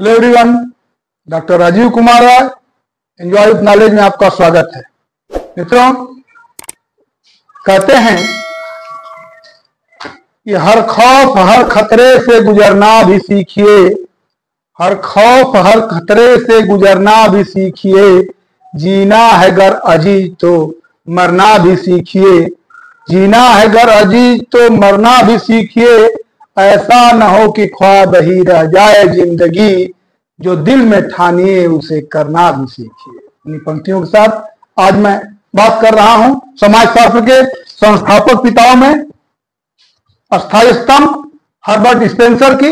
Hello everyone, doctor Rajeev Kumar Rai enjoy with knowledge में आपका स्वागत है। मित्रों, कहते हैं कि हर खौफ हर खतरे से गुजरना भी सीखिए, हर खौफ हर खतरे से गुजरना भी सीखिए, जीना है गर अजीज तो मरना भी सीखिए, जीना है गर अजीज तो मरना भी सीखिए, ऐसा न हो कि ख्वाब ही रह जाए जिंदगी, जो दिल में ठानिए उसे करना भी सीखिए। इन पंक्तियों के साथ आज मैं बात कर रहा हूं समाजशास्त्र के संस्थापक पिताओं में अस्थायी स्तंभ हर्बर्ट स्पेंसर की।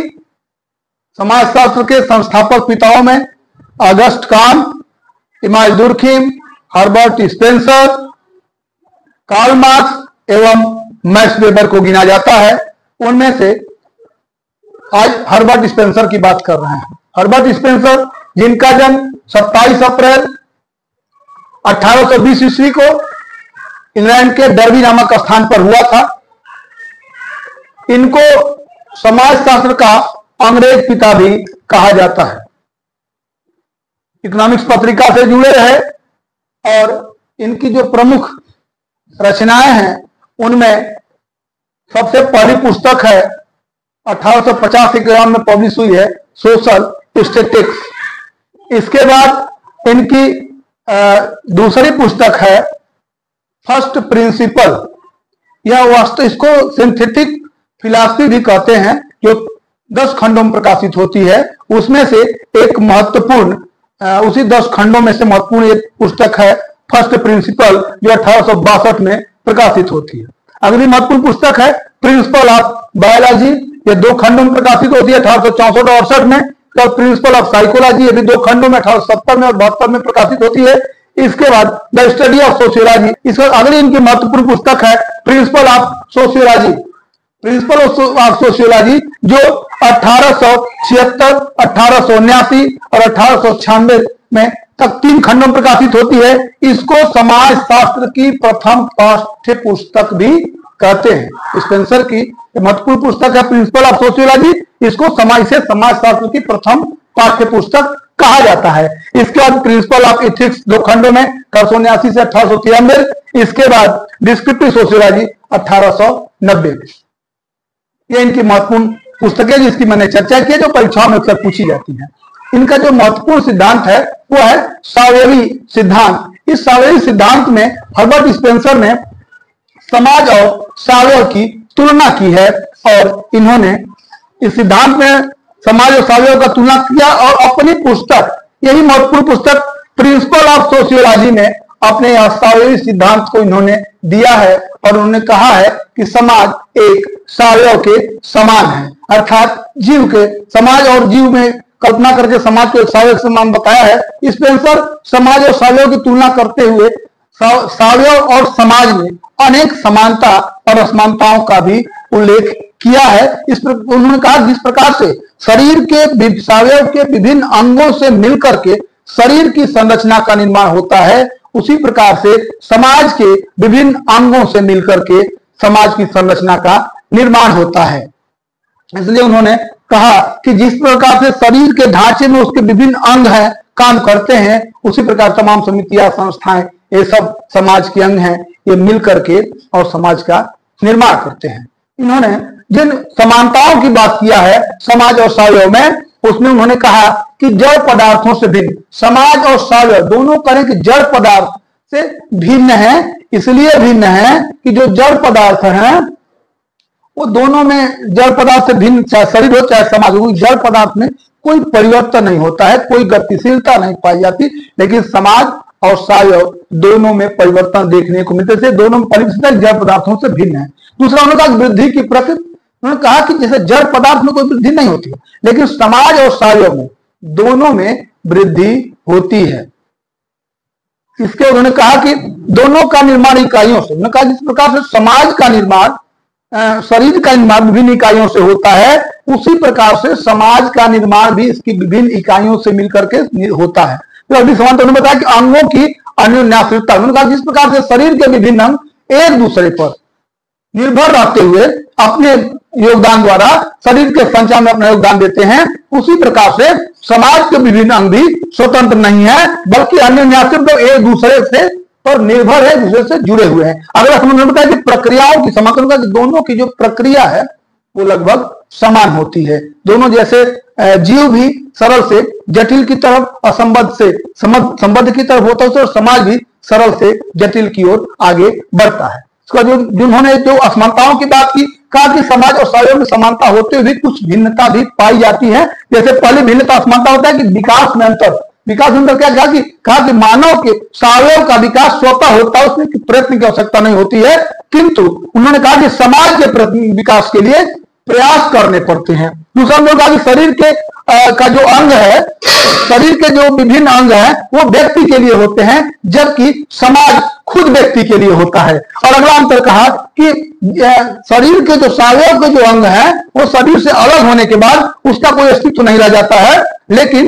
समाजशास्त्र के संस्थापक पिताओं में Auguste Comte, Emile Durkheim, Herbert Spencer, Karl Marx एवं मैक्स वेबर को गिना जाता है। उनमें से आज हर्बर्ट स्पेंसर की बात कर रहे हैं। हर्बर्ट स्पेंसर, जिनका जन्म 27 अप्रैल 1820 ईस्वी को इंग्लैंड के डर्बी नामक स्थान पर हुआ था। इनको समाजशास्त्र का अंग्रेज पिता भी कहा जाता है। इकोनॉमिक्स पत्रिका से जुड़े रहे और इनकी जो प्रमुख रचनाएं हैं उनमें सबसे पहली पुस्तक है 1850 में पब्लिश हुई है, सोशल स्टैटिस्टिक्स। इसके बाद इनकी दूसरी पुस्तक है फर्स्ट प्रिंसिपल। यह वास्तव इसको सिंथेटिक फिलॉसफी भी कहते हैं, जो 10 खंडों में प्रकाशित होती है। उसमें से एक महत्वपूर्ण, उसी 10 खंडों में से महत्वपूर्ण एक पुस्तक है फर्स्ट प्रिंसिपल, जो 1862 में प्रकाशित होती है। अगली महत्वपूर्ण पुस्तक है प्रिंसिपल ऑफ बायोलॉजी, ये 2 खंडों में प्रकाशित होती है 1864 और 68 में। तो प्रिंसिपल ऑफ साइकोलॉजी, ये भी 2 खंडों में 1870 में और 72 में प्रकाशित होती है। इसके बाद द स्टडी ऑफ सोशियोलॉजी, इसका अगली इनकी महत्वपूर्ण पुस्तक है principle of sociology. Principle of sociology जो 1876, 1879 और 1896 में तक 3 खंडों में प्रकाशित होती है। इसको समाज शास्त्र की प्रथम पाठ्य पुस्तक भी कहते हैं। स्पेंसर की महत्वपूर्ण पुस्तक है प्रिंसिपल ऑफ सोशियोलॉजी, इसको समाजशास्त्र की प्रथम पाठ्य पुस्तक कहा जाता है। इसके बाद प्रिंसिपल ऑफ एथिक्स 2 खंडों में 1879 से 1893। इसके बाद डिस्क्रिप्टिव सोशियोलॉजी 1890। ये इनकी महत्वपूर्ण पुस्तकें जिसकी मैंने चर्चा की, जो परीक्षाओं में अक्सर पूछी जाती है। इनका जो महत्वपूर्ण सिद्धांत है वो है सावेरी सिद्धांत। इस सावेरी सिद्धांत में हर्बर्ट स्पेंसर ने समाज और सावयव की तुलना की है और इन्होंने इस सिद्धांत में समाज और सावयव का तुलना किया और अपनी पुस्तक, यही महत्वपूर्ण पुस्तक प्रिंसिपल ऑफ सोशियोलॉजी में अपने सावयवी सिद्धांत को इन्होंने दिया है और उन्होंने कहा है कि समाज एक सावयव के समान है, अर्थात जीव के, समाज और जीव में कल्पना करके समाज को एक सावयव के समान बताया है। स्पेंसर समाज और सावयव की तुलना करते हुए सावयव और समाज में अनेक समानता और असमानताओं का भी उल्लेख किया है। उन्होंने कहा जिस प्रकार से शरीर के सावयव के विभिन्न अंगों से मिलकर के शरीर की संरचना का निर्माण होता है, उसी प्रकार से समाज के विभिन्न अंगों से मिलकर के समाज की संरचना का निर्माण होता है। इसलिए उन्होंने कहा कि जिस प्रकार से शरीर के ढांचे में उसके विभिन्न अंग हैं, काम करते हैं, उसी प्रकार तमाम समितियां, संस्थाएं, ये सब समाज के अंग हैं, ये मिल करके और समाज का निर्माण करते हैं। इन्होंने जिन समानताओं की बात किया है समाज और सावयव में, उसमें उन्होंने कहा कि जड़ पदार्थों से भिन्न, समाज और सावयव दोनों करें कि जड़ पदार्थ से भिन्न है। इसलिए भिन्न है कि जो जड़ पदार्थ हैं वो दोनों में, जड़ पदार्थ से भिन्न चाहे शरीर हो चाहे समाज हो, जड़ पदार्थ में कोई परिवर्तन नहीं होता है, कोई गतिशीलता नहीं पाई जाती, लेकिन समाज और सावयव दोनों में परिवर्तन देखने को मिलते थे, दोनों में परिवर्तन जड़ पदार्थों से भिन्न है। दूसरा उन्होंने कहा वृद्धि की प्रकृति, उन्होंने कहा कि जैसे जड़ पदार्थ में कोई वृद्धि नहीं होती, लेकिन समाज और सावयव में दोनों में वृद्धि होती है। इसके उन्होंने कहा कि दोनों का निर्माण इकाइयों से, उन्होंने कहा जिस प्रकार से समाज का निर्माण, शरीर का निर्माण विभिन्न इकाइयों से होता है, उसी प्रकार से समाज का निर्माण भी इसकी विभिन्न इकाइयों से मिलकर के होता है। तो अभी समानता उन्होंने बताया कि अंगों की अन्योन्याश्रितता, उन्होंने कहा जिस प्रकार से शरीर के विभिन्न अंग एक दूसरे पर निर्भर रहते हुए अपने योगदान द्वारा शरीर के संचालन में अपना योगदान देते हैं, उसी प्रकार से समाज के विभिन्न अंग भी स्वतंत्र नहीं है, बल्कि अन्योन्याश्रित तो एक दूसरे से पर निर्भर है, दूसरे से जुड़े हुए हैं। अगला समझ बताया कि प्रक्रियाओं की समाकलन का दोनों की जो प्रक्रिया है वो लगभग समान होती है। दोनों जैसे जीव भी सरल से जटिल की तरफ, असंबद्ध से संबद्ध की तरफ होता है, और समाज भी सरल से जटिल की ओर आगे बढ़ता है। इसका जिन्होंने जो असमानताओं की बात की, कहा कि समाज और सहयोग में समानता होते हुए कुछ भिन्नता भी पाई जाती है। जैसे पहली भिन्नता असमानता होता है कि विकास में अंतर। विकास में अंतर क्या कहा कि मानव के सहयोग का विकास स्वतः होता है, उसमें प्रयत्न की आवश्यकता नहीं होती है, किंतु उन्होंने कहा कि समाज के विकास के लिए प्रयास करने पड़ते हैं। दूसरा लोग कहा कि शरीर के का जो अंग है, शरीर के जो विभिन्न अंग हैं वो व्यक्ति के लिए होते हैं, जबकि समाज खुद व्यक्ति के लिए होता है। और अगला अंतर कहा कि शरीर के जो सहयोग के जो अंग हैं वो शरीर से अलग होने के बाद उसका कोई अस्तित्व नहीं रह जाता है, लेकिन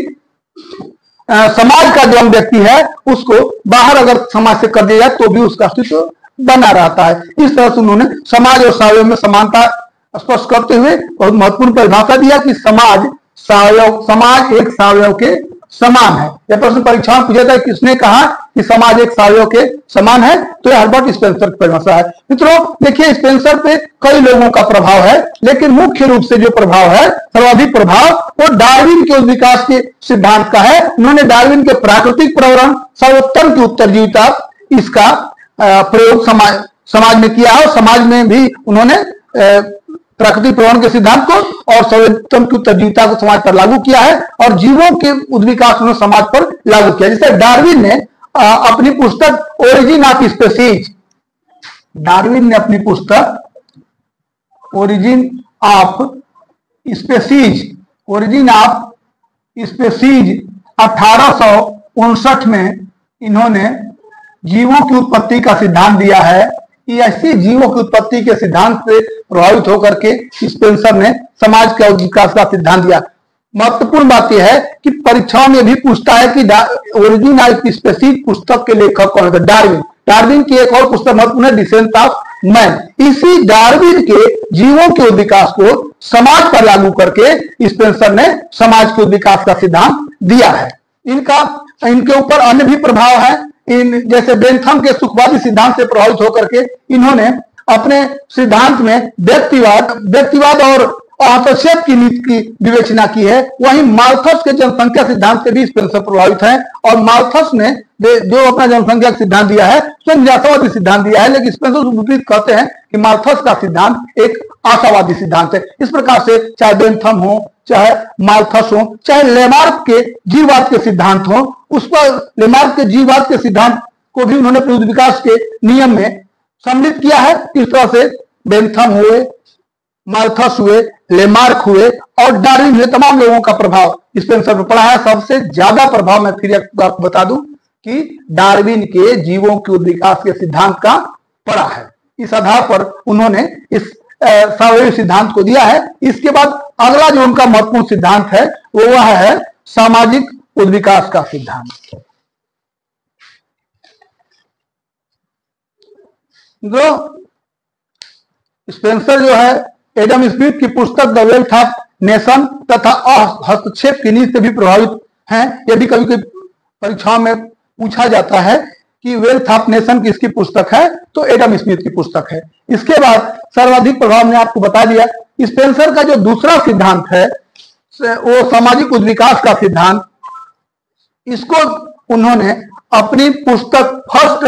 समाज का जो अंग व्यक्ति है उसको बाहर अगर समाज से कर दिया जाए तो भी उसका अस्तित्व बना रहता है। इस तरह से उन्होंने समाज और सहयोग में समानता स्पष्ट करते हुए बहुत महत्वपूर्ण परिभाषा दिया कि समाज एक सहयोग के समान है। यह प्रश्न परीक्षा में पूछा था किसने कहा कि समाज एक सहयोग के समान है, तो यह हर्बर्ट स्पेंसर की परिभाषा है। मित्रों देखिए, स्पेंसर पे कई लोगों का प्रभाव है, लेकिन मुख्य रूप से जो प्रभाव है, सर्वाधिक प्रभाव वो डार्विन के विकास के सिद्धांत का है। उन्होंने डार्विन के प्राकृतिक प्रवरण सर्वोत्तम की उत्तरजीविता, इसका प्रयोग समाज में किया है, और समाज में भी उन्होंने प्राकृतिक प्रवरण के सिद्धांत को और सर्वोत्तम की उत्तरजीविता को समाज पर लागू किया है, और जीवों के उद्विकास में समाज पर लागू किया। जैसे डार्विन ने अपनी पुस्तक ओरिजिन ऑफ स्पीसीज, डार्विन ने अपनी पुस्तक ओरिजिन ऑफ स्पीसीज 1859 में इन्होंने जीवों की उत्पत्ति का सिद्धांत दिया है। ऐसे जीवों की उत्पत्ति के सिद्धांत से प्रभावित होकर के स्पेंसर ने समाज के विकास का सिद्धांत दिया। महत्वपूर्ण बात यह है कि परीक्षाओं में भी पूछता है कि ओरिजिन ऑफ स्पीसीज पुस्तक के लेखक कौन है? डार्विन। डार्विन की एक और पुस्तक महत्वपूर्ण है, डिसेंट ऑफ मैन। इसी डार्विन के जीवों के विकास को समाज पर लागू करके स्पेंसर ने समाज के विकास का सिद्धांत दिया है। इनके ऊपर अन्य भी प्रभाव है। जैसे बेंथम के सुखवादी सिद्धांत से प्रभावित होकर के इन्होंने अपने सिद्धांत में व्यक्तिवाद और हस्तक्षेप की नीति की विवेचना की है। वहीं माल्थस के जनसंख्या सिद्धांत से भी स्पेंसर प्रभावित है, और माल्थस ने जो अपना जनसंख्या संख्या सिद्धांत दिया है उसमें निराशावादी सिद्धांत दिया है, लेकिन स्पेंसर विपरीत कहते हैं कि माल्थस का सिद्धांत एक आशावादी सिद्धांत है। इस प्रकार से चाहे बेंथम हो, चाहे माल्थस हो, चाहे लेमार्क के जीववाद के सिद्धांत हो, उस पर लेमार्क के जीववाद के सिद्धांत को भी उन्होंने प्रयुक्त विकास के नियम में सम्मिलित किया है। इस तरह से बेंथम हुए, माल्थस हुए, लेमार्क हुए और डार्विन हुए, तमाम लोगों का प्रभाव स्पेंसर पर पड़ा है। सबसे ज्यादा प्रभाव मैं फिर आपको बता दूं कि डार्विन के जीवों के विकास के सिद्धांत का पड़ा है। इस आधार पर उन्होंने इस सावयव सिद्धांत को दिया है। इसके बाद अगला जो उनका महत्वपूर्ण सिद्धांत है वो वह है सामाजिक उद्विकास का सिद्धांत। जो स्पेंसर जो है एडम स्मिथ की पुस्तक द वेल्थ ऑफ नेशन तथा हस्तक्षेप की नीति से भी प्रभावित हैं। यदि कभी कभी परीक्षाओं में पूछा जाता है कि वेल्थ ऑफ नेशन किसकी पुस्तक है, तो एडम स्मिथ की पुस्तक है। इसके बाद सर्वाधिक प्रभाव ने आपको बता दिया। स्पेंसर का जो दूसरा सिद्धांत है वो सामाजिक उद्विकास का सिद्धांत, इसको उन्होंने अपनी पुस्तक फर्स्ट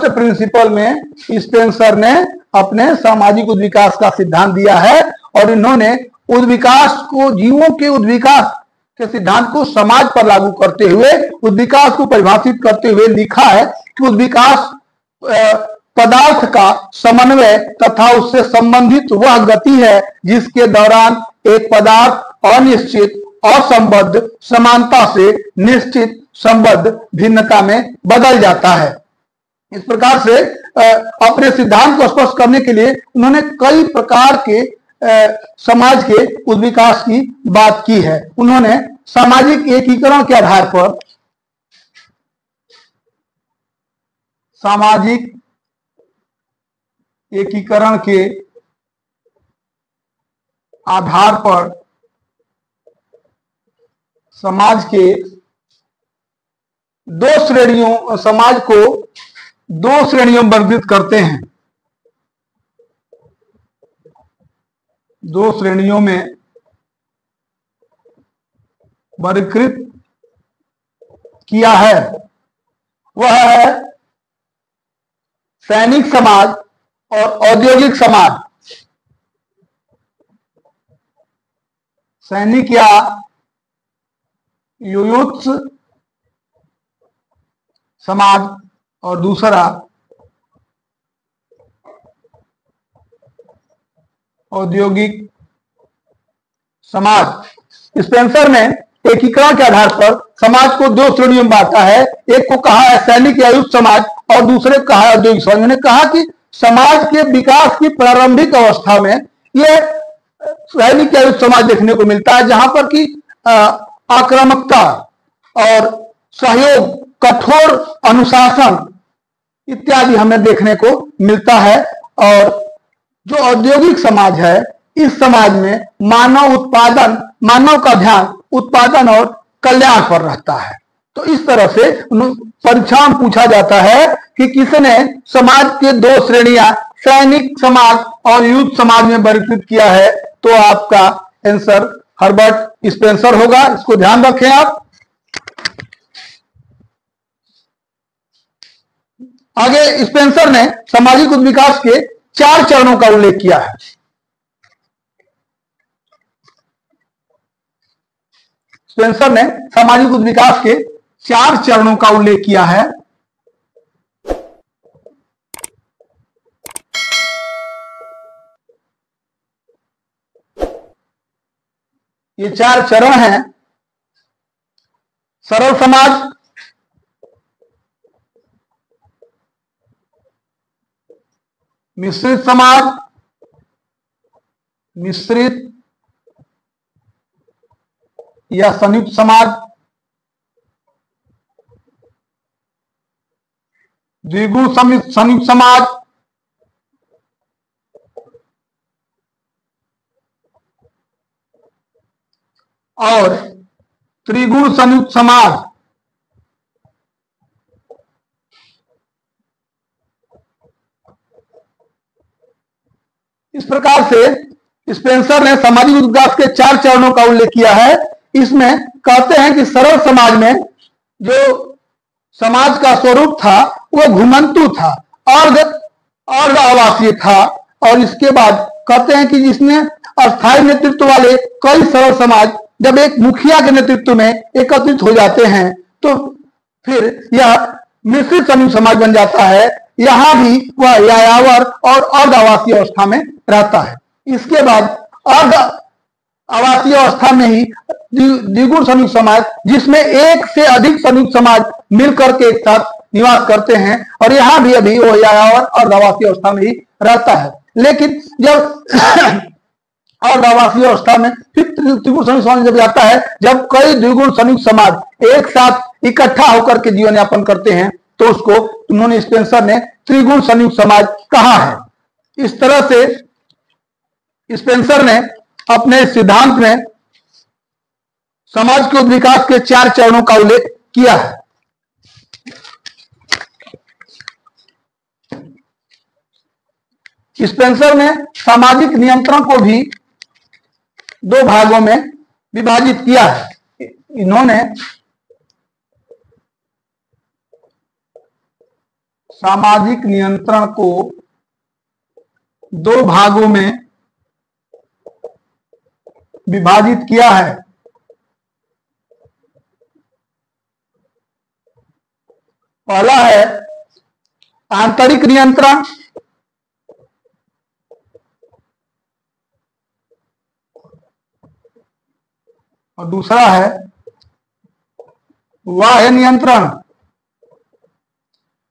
प्रिंसिपल में स्पेंसर ने अपने सामाजिक उद्विकास का सिद्धांत दिया है, और इन्होंने उद्विकास को, जीवों के उद्विकास के सिद्धांत को समाज पर लागू करते हुए उद्विकास को परिभाषित करते हुए लिखा है कि उद्विकास पदार्थ का समन्वय तथा उससे संबंधित वह गति है जिसके दौरान एक पदार्थ अनिश्चित असंबद्ध समानता से निश्चित संबद्ध भिन्नता में बदल जाता है। इस प्रकार से अपने सिद्धांत को स्पष्ट करने के लिए उन्होंने कई प्रकार के समाज के उद्विकास की बात की है। उन्होंने सामाजिक एकीकरण के आधार पर सामाजिक एकीकरण के आधार पर समाज को दो श्रेणियों में वर्गीकृत करते हैं। दो श्रेणियों में वर्गीकृत किया है, वह है सैनिक समाज और औद्योगिक समाज। सैनिक या युयुत्स समाज और दूसरा औद्योगिक समाज। स्पेंसर ने एकीकरण के आधार पर समाज को दो श्रेणियों में बांटा है। एक को कहा है सैनिक या युद्ध समाज और दूसरे को कहा है औद्योगिक समाज। मैंने कहा कि समाज के विकास की प्रारंभिक अवस्था में यह सैनिक या युद्ध समाज देखने को मिलता है, जहां पर कि आक्रामकता और सहयोग, कठोर अनुशासन इत्यादि हमें देखने को मिलता है। और जो औद्योगिक समाज है, इस समाज में मानव का ध्यान उत्पादन और कल्याण पर रहता है। तो इस तरह से परीक्षा में पूछा जाता है कि किसने समाज के दो श्रेणियां सैनिक समाज और युद्ध समाज में वर्गीकृत किया है, तो आपका आंसर हर्बर्ट स्पेंसर होगा। इसको ध्यान रखें आप। आगे स्पेंसर ने सामाजिक विकास के 4 चरणों का उल्लेख किया है। स्पेंसर ने सामाजिक विकास के 4 चरणों का उल्लेख किया है। ये 4 चरण हैं: सरल समाज, मिश्रित समाज, मिश्रित या संयुक्त समाज, द्विगुण संयुक्त समाज और त्रिगुण संयुक्त समाज। इस प्रकार से स्पेंसर ने सामाजिक विकास के 4 चरणों का उल्लेख किया है। इसमें कहते हैं कि सरल समाज में जो समाज का स्वरूप था वह घुमंतु था, अर्ध आवासीय था। और इसके बाद कहते हैं कि जिसमें अस्थायी नेतृत्व वाले कई सरल समाज जब एक मुखिया के नेतृत्व में एकत्रित हो जाते हैं तो फिर यह मिश्रित समूह समाज बन जाता है। यहां भी वह यायावर और अर्ध आवासीय अवस्था में रहता है। इसके बाद अर्ध आवासीय अवस्था में ही द्विगुण संयुक्त समाज, जिसमें एक से अधिक संयुक्त समाज मिलकर के एक साथ निवास करते हैं, और यहां भी अभी वो यायावर और आवासीय अवस्था में ही रहता है। लेकिन जब और आवासीय अवस्था में फिर त्रिगुण संयुक्त समाज जब जाता है, जब कई द्विगुण संयुक्त समाज एक साथ इकट्ठा होकर के जीवन यापन करते हैं, तो उसको उन्होंने स्पेंसर ने त्रिगुण संयुक्त समाज कहा है। इस तरह से स्पेंसर ने अपने सिद्धांत में समाज के विकास के 4 चरणों का उल्लेख किया है। स्पेंसर ने सामाजिक नियंत्रण को भी 2 भागों में विभाजित किया है। इन्होंने सामाजिक नियंत्रण को 2 भागों में विभाजित किया है। पहला है आंतरिक नियंत्रण, और दूसरा है बाह्य नियंत्रण।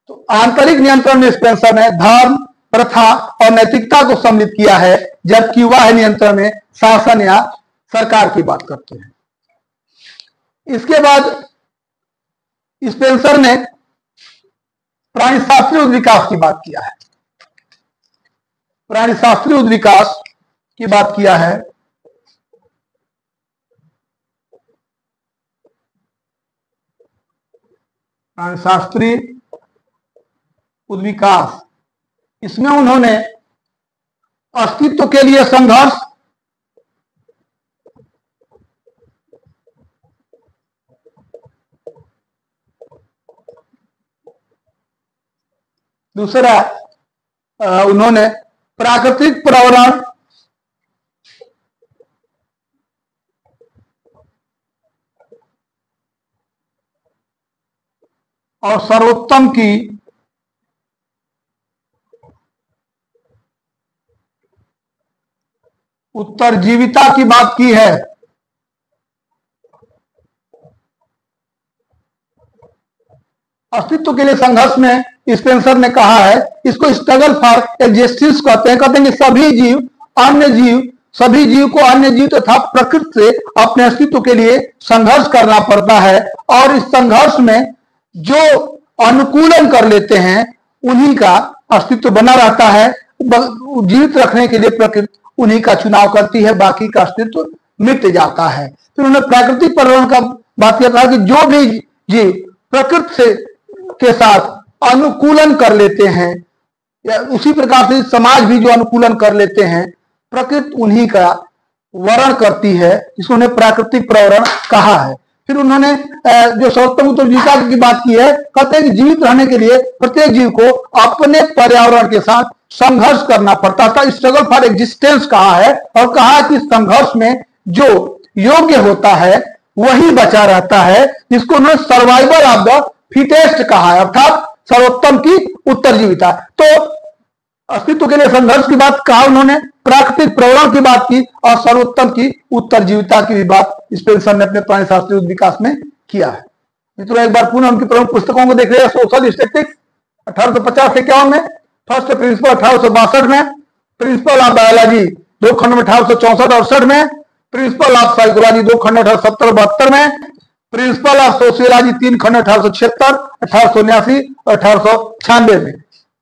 तो आंतरिक नियंत्रण में स्पेंसर ने धर्म, प्रथा और नैतिकता को सम्मिलित किया है, जबकि बाह्य नियंत्रण में शासन या सरकार की बात करते हैं। इसके बाद स्पेंसर ने प्राणी शास्त्रीय विकास की बात किया है। प्राणी शास्त्रीय उद्विकास की बात किया है। प्राणी शास्त्रीय उद्विकास, इसमें उन्होंने अस्तित्व के लिए संघर्ष, दूसरा उन्होंने प्राकृतिक पर्यावरण और सर्वोत्तम की उत्तरजीविता की बात की है। अस्तित्व के लिए संघर्ष में स्पेंसर ने कहा है, इसको स्ट्रगल फॉर एग्जिस्टेंस कहते हैं। कहते हैं कि सभी जीव को अन्य जीव तथा प्रकृति से अपने अस्तित्व के लिए संघर्ष करना पड़ता है, और इस संघर्ष में जो अनुकूलन कर लेते हैं उन्हीं का अस्तित्व बना रहता है। जीवित रखने के लिए प्रकृति उन्हीं का चुनाव करती है, बाकी का अस्तित्व मिट जाता है। फिर उन्होंने प्राकृतिक पर्यावरण का बात किया था कि जो भी जीव प्रकृति से के साथ अनुकूलन कर लेते हैं, या उसी प्रकार से समाज भी जो अनुकूलन कर लेते हैं, प्रकृति उन्हीं का वर्ण करती है, इसको उन्हें प्राकृतिक पर्यावरण कहा है। फिर उन्होंने जो सर्वोत्तम उत्तरजीविता की बात की है, कहते हैं कि जीवित रहने के लिए प्रत्येक जीव को अपने पर्यावरण के साथ संघर्ष करना पड़ता था। स्ट्रगल फॉर एग्जिस्टेंस कहा है, और कहा कि संघर्ष में जो योग्य होता है वही बचा रहता है, जिसको उन्होंने सर्वाइवल ऑफ द फिटेस्ट कहा है, अर्थात सर्वोत्तम की उत्तरजीविता। तो अस्तित्व के लिए संघर्ष की बात कहा उन्होंने, प्राकृतिक पर्यावरण की बात की, और सर्वोत्तम की उत्तरजीविता की भी बात स्पेंसर ने अपने प्राणी शास्त्रीय विकास में किया है। मित्रों, एक बार पुनः उनकी प्रमुख पुस्तकों को देख रहे हैं। सोशल स्टैटिस्टिक्स 1850-51 में, फर्स्ट प्रिंसिपल 1862 में, प्रिंसिपल ऑफ बायोलॉजी 2 खंड में 1864-68 में, प्रिंसिपल ऑफ साइकोलॉजी 2 खंड 1870-72 में, प्रिंसिपल ऑफ सोशियोलॉजी 3 खंड 1876, 1879 और 1896 में।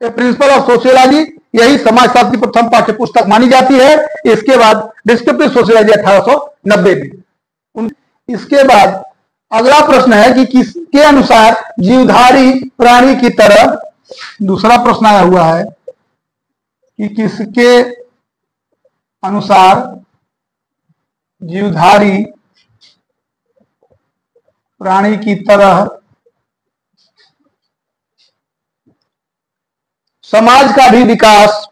प्रिंसिपल ऑफ सोशियोलॉजी यही समाजशास्त्र की प्रथम पाठ्य पुस्तक मानी जाती है। इसके बाद डिस्क्रिप्टिव सोशियोलॉजी 1890 में। इसके बाद अगला प्रश्न है कि किसके अनुसार जीवधारी प्राणी की तरह, दूसरा प्रश्न आया हुआ है कि किसके अनुसार जीवधारी प्राणी की तरह समाज का भी विकास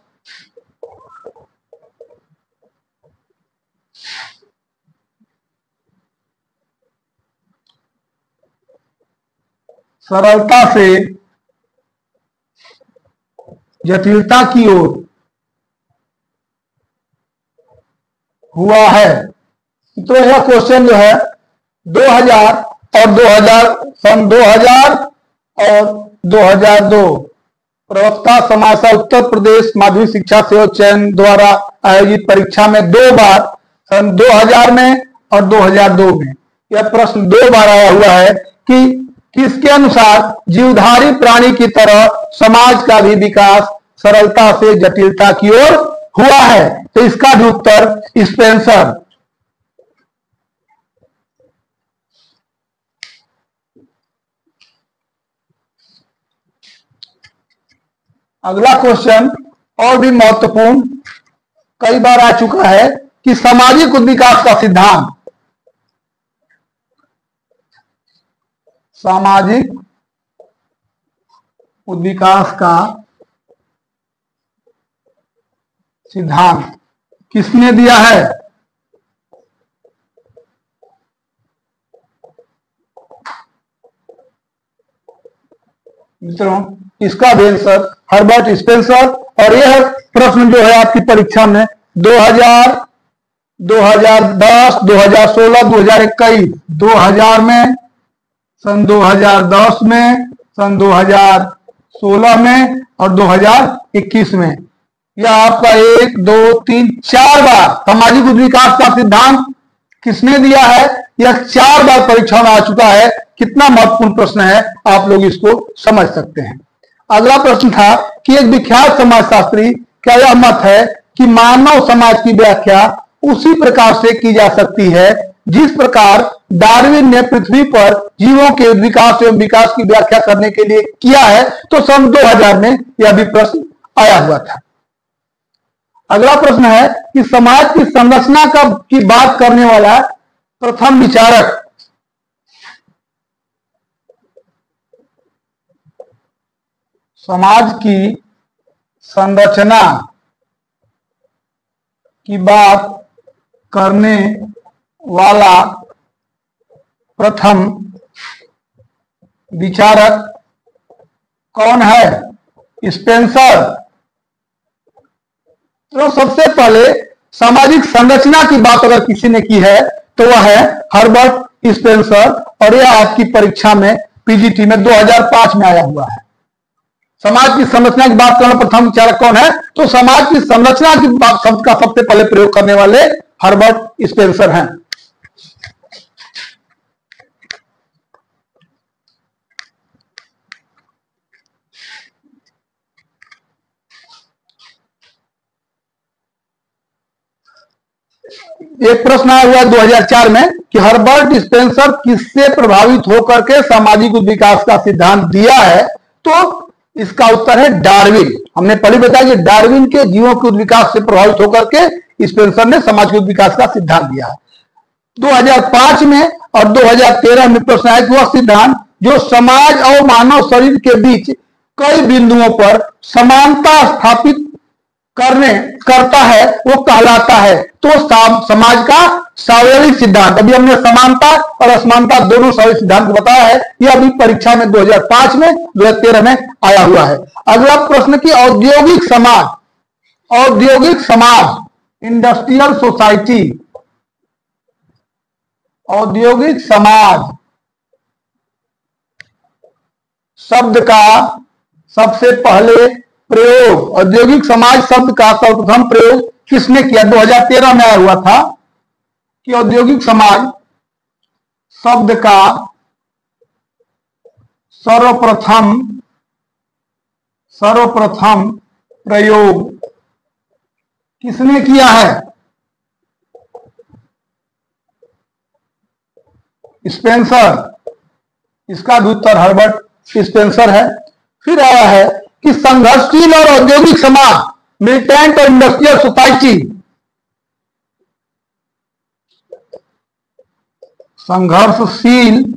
सरलता से जटिलता की ओर हुआ है। तो यह क्वेश्चन जो है 2000 और सन 2000 और 2002 प्रवक्ता समाज उत्तर प्रदेश माध्यमिक शिक्षा सेवा चयन द्वारा आयोजित परीक्षा में 2 बार, सन 2000 में और 2002 में, यह प्रश्न 2 बार आया हुआ है कि किसके अनुसार जीवधारी प्राणी की तरह समाज का भी विकास सरलता से जटिलता की ओर हुआ है। तो इसका भी उत्तर स्पेंसर। अगला क्वेश्चन और भी महत्वपूर्ण, कई बार आ चुका है कि सामाजिक उद्विकास का सिद्धांत, सामाजिक उद्विकास का सिद्धांत किसने दिया है? मित्रों, इसका भी आंसर हर्बर्ट स्पेंसर। और यह प्रश्न जो है आपकी परीक्षा में 2000, 2010, 2016, 2021, 2000 में, सन 2010 में, सन 2016 में और 2021 में। यह आपका 1, 2, 3, 4 बार सामाजिक उद्विकास का सिद्धांत किसने दिया है? यह 4 बार परीक्षा में आ चुका है। कितना महत्वपूर्ण प्रश्न है, आप लोग इसको समझ सकते हैं। अगला प्रश्न था कि एक विख्यात समाजशास्त्री क्या यह मत है कि मानव समाज की व्याख्या उसी प्रकार से की जा सकती है जिस प्रकार डार्विन ने पृथ्वी पर जीवों के विकास एवं विकास की व्याख्या करने के लिए किया है? तो सन 2000 में यह भी प्रश्न आया हुआ था। अगला प्रश्न है कि समाज की संरचना की बात करने वाला प्रथम विचारक समाज की संरचना की बात करने वाला प्रथम विचारक कौन है? स्पेंसर। तो सबसे पहले सामाजिक संरचना की बात अगर किसी ने की है तो वह है हर्बर्ट स्पेंसर, और यह आपकी परीक्षा में पीजीटी में 2005 में आया हुआ है। समाज की संरचना की बात करना प्रथम विचारक कौन है? तो समाज की संरचना की बात शब्द का सबसे पहले प्रयोग करने वाले हर्बर्ट स्पेंसर हैं। एक प्रश्न आया हुआ 2004 में कि हर्बर्ट स्पेंसर किससे प्रभावित होकर के सामाजिक विकास का सिद्धांत दिया है? तो इसका उत्तर है डार्विन। हमने पहले बताया कि डार्विन के जीवों के विकास से प्रभावित होकर के स्पेंसर ने समाज के विकास का सिद्धांत दिया है। 2005 में और 2013 में प्रश्न आया कि वह सिद्धांत जो समाज और मानव शरीर के बीच कई बिंदुओं पर समानता स्थापित करता है वो कहलाता है। तो समाज का सावयविक सिद्धांत, अभी हमने समानता और असमानता दोनों सावयविक सिद्धांत बताया है, यह अभी परीक्षा में 2005 में 2013 में आया हुआ है। अगला प्रश्न की औद्योगिक समाज इंडस्ट्रियल सोसाइटी, औद्योगिक समाज शब्द का सबसे पहले प्रयोग, औद्योगिक समाज शब्द का सर्वप्रथम प्रयोग किसने किया? 2013 में आया हुआ था कि औद्योगिक समाज शब्द का सर्वप्रथम प्रयोग किसने किया है? स्पेंसर। इसका भी उत्तर हर्बर्ट स्पेंसर है। फिर आया है कि संघर्षशील और औद्योगिक समाज मिलिटेंट और इंडस्ट्रियल सोसाइटी, संघर्षशील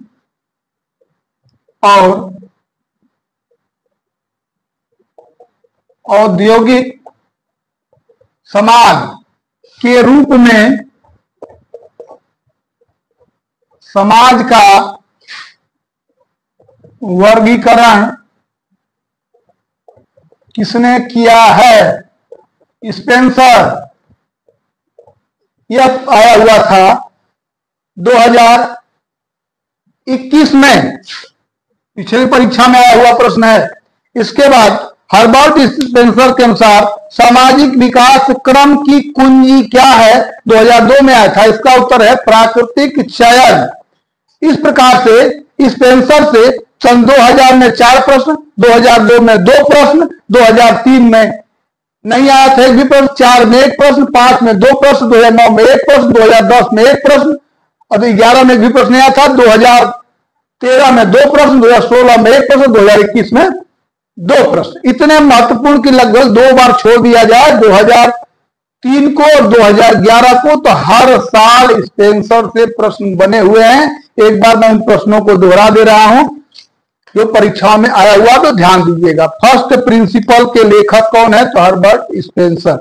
और औद्योगिक समाज के रूप में समाज का वर्गीकरण किसने किया है? स्पेंसर। यह आया हुआ था 2021 में, पिछली परीक्षा में आया हुआ प्रश्न है। इसके बाद हर्बर्ट स्पेंसर के अनुसार सामाजिक विकास क्रम की कुंजी क्या है? 2002 में आया था। इसका उत्तर है प्राकृतिक चयन। इस प्रकार से स्पेंसर से सन 2000 में 4 प्रश्न, 2002 में 2 प्रश्न, 2003 में नहीं आया था एक भी प्रश्न, 4 में 1 प्रश्न, 5 में 2 प्रश्न, 2009 में 1 प्रश्न, 2010 में 1 प्रश्न, और 11 में एक भी प्रश्न आया था, 2013 में 2 प्रश्न, 2016 में 1 प्रश्न, 2021 में 2 प्रश्न। इतने महत्वपूर्ण कि लगभग 2 बार छोड़ दिया जाए, 2003 को और 2011 को, तो हर साल स्पेंसर से प्रश्न बने हुए हैं। एक बार मैं उन प्रश्नों को दोहरा दे रहा हूं जो परीक्षा में आया हुआ, तो ध्यान दीजिएगा। फर्स्ट प्रिंसिपल के लेखक कौन है? तो हर्बर्ट स्पेंसर।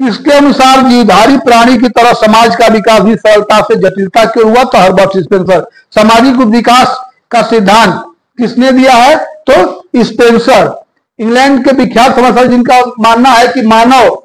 किसके अनुसार जीवधारी प्राणी की तरह समाज का विकास भी सरलता से जटिलता क्यों हुआ? तो हर्बर्ट स्पेंसर। सामाजिक विकास का सिद्धांत किसने दिया है? तो स्पेंसर। इंग्लैंड के विख्यात समाजशास्त्री जिनका मानना है कि मानव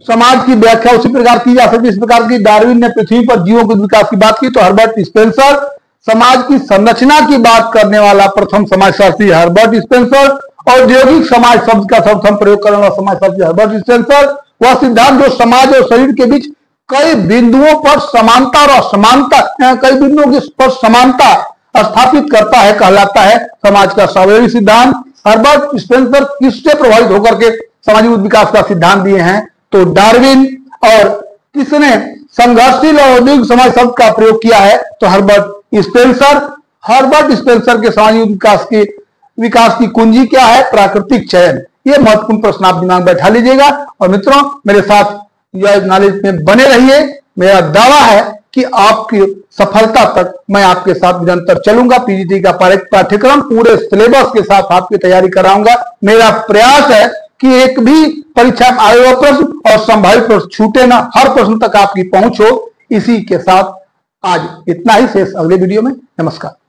समाज की व्याख्या उसी प्रकार की जा सकती है इस प्रकार की डार्विन ने पृथ्वी पर जीवों के विकास की बात की, तो हर्बर्ट स्पेंसर। समाज की संरचना की बात करने वाला प्रथम समाजशास्त्री हर्बर्ट स्पेंसर। औद्योगिक समाज शब्द का सर्वप्रथम प्रयोग करने वाला समाजशास्त्री हर्बर्ट स्पेंसर। वह सिद्धांत जो समाज और शरीर के बीच कई बिंदुओं पर समानता और असमानता, कई बिंदुओं पर समानता स्थापित करता है, कहलाता है समाज का सावयविक सिद्धांत। हर्बर्ट स्पेंसर किससे प्रभावित होकर के सामाजिक विकास का सिद्धांत दिए हैं, तो डार्विन, और किसने संघर्षशील और औद्योगिक समाज शब्द का प्रयोग किया है, तो हर्बर्ट स्पेंसर। हर्बर्ट स्पेंसर के सामाजिक विकास की कुंजी क्या है? प्राकृतिक चयन। ये महत्वपूर्ण प्रश्न आप दिमाग में बैठा लीजिएगा। और मित्रों, मेरे साथ नॉलेज में बने रहिए। मेरा दावा है कि आपकी सफलता तक मैं आपके साथ निरंतर चलूंगा। पीजीटी का पाठ्यक्रम पूरे सिलेबस के साथ आपकी तैयारी कराऊंगा। मेरा प्रयास है कि एक भी परीक्षा में आए हुआ प्रश्न और संभावित प्रश्न छूटे ना, हर प्रश्न तक आपकी पहुंच हो। इसी के साथ आज इतना ही, शेष अगले वीडियो में। नमस्कार।